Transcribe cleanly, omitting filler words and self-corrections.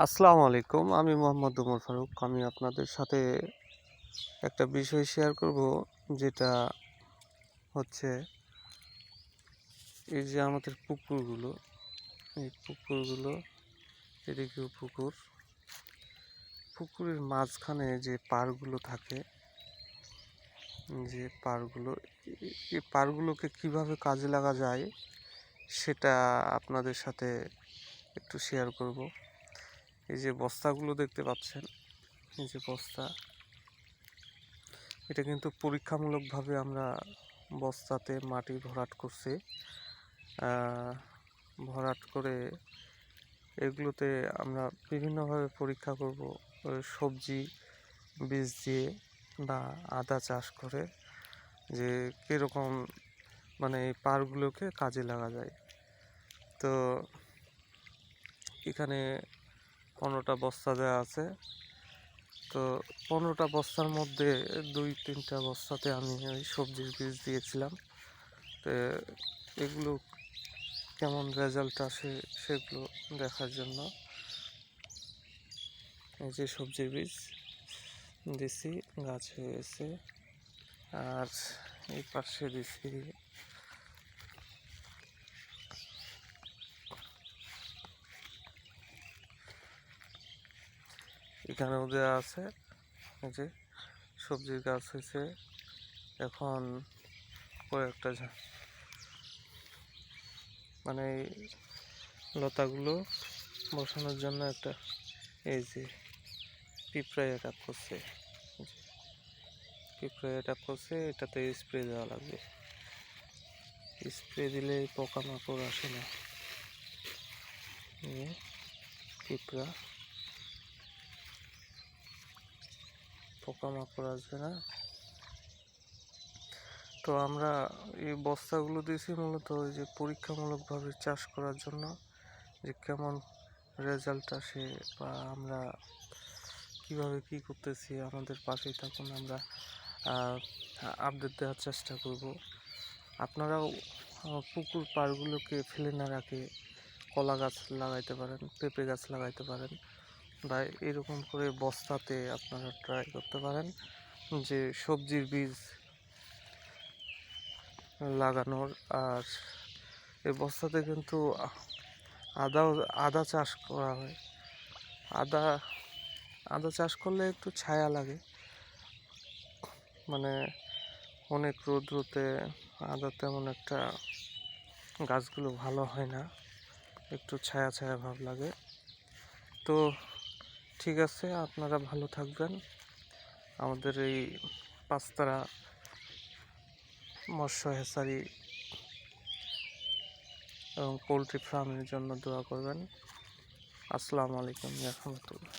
আসসালামু আলাইকুম। আমি মোহাম্মদ ওমর ফারুক। আমি আপনাদের সাথে একটা বিষয় শেয়ার করব, যেটা হচ্ছে এই যে আমাদের পুকুরগুলো, এই পুকুরগুলো, এদিকেও পুকুরের মাঝখানে যে পাড়গুলো থাকে, যে পাড়গুলো, এই পাড়গুলোকে কিভাবে কাজে লাগা যায় সেটা আপনাদের সাথে একটু শেয়ার করব। এই যে বস্তাগুলো দেখতে পাচ্ছেন, এই যে বস্তা, এটা কিন্তু পরীক্ষামূলকভাবে আমরা বস্তাতে মাটি ভরাট করছি। ভরাট করে এগুলোতে আমরা বিভিন্নভাবে পরীক্ষা করব, সবজি বীজ দিয়ে বা আদা চাষ করে, যে কীরকম মানে এই পাড়গুলোকে কাজে লাগা যায়। তো এখানে 15টা বস্তা দেওয়া আছে। তো 15টা বস্তার মধ্যে 2-3টা বস্তাতে আমি ওই সবজির বীজ দিয়েছিলাম। তো এগুলো কেমন রেজাল্ট আসে সেগুলো দেখার জন্য এই যে সবজির বীজ দিছি, গাছ হয়ে গেছে। আর এই পাশে দিছি এখানেও দেওয়া আছে। এই যে সবজির গাছ হয়েছে। এখন কয়েকটা মানে লতাগুলো বসানোর জন্য একটা এই যে পিঁপড়ায় অ্যাটাক করছে, এটাতে স্প্রে দেওয়া লাগবে। স্প্রে দিলে পোকামাকড় আসে না, পিঁপড়া পোকামাকড় আসবে না। তো আমরা এই বস্তাগুলো দিয়েছি মূলত ওই যে পরীক্ষামূলকভাবে চাষ করার জন্য, যে কেমন রেজাল্ট আসে বা আমরা কিভাবে কি করতেছি। আমাদের পাশেই থাকুন, আমরা আপডেট দেওয়ার চেষ্টা করব। আপনারাও পুকুর পাড়গুলোকে ফেলে না রাখে কলা গাছ লাগাইতে পারেন, পেঁপে গাছ লাগাইতে পারেন, বা এরকম করে বস্তাতে আপনারা ট্রাই করতে পারেন যে সবজির বীজ লাগানোর। আর এই বস্তাতে কিন্তু আদা চাষ করা হয়। আদা চাষ করলে একটু ছায়া লাগে, মানে অনেক রৌদ্রতে আদা তেমন একটা গাছগুলো ভালো হয় না, একটু ছায়া ছায়া ভাব লাগে। তো ঠিক আছে, আপনারা ভালো থাকবেন। আমাদের এই পাঁচতারা মৎস্য হ্যাচারি এবং পোলট্রি ফার্মের জন্য দোয়া করবেন। আসসালামু আলাইকুম ওয়া রাহমাতুল্লাহ।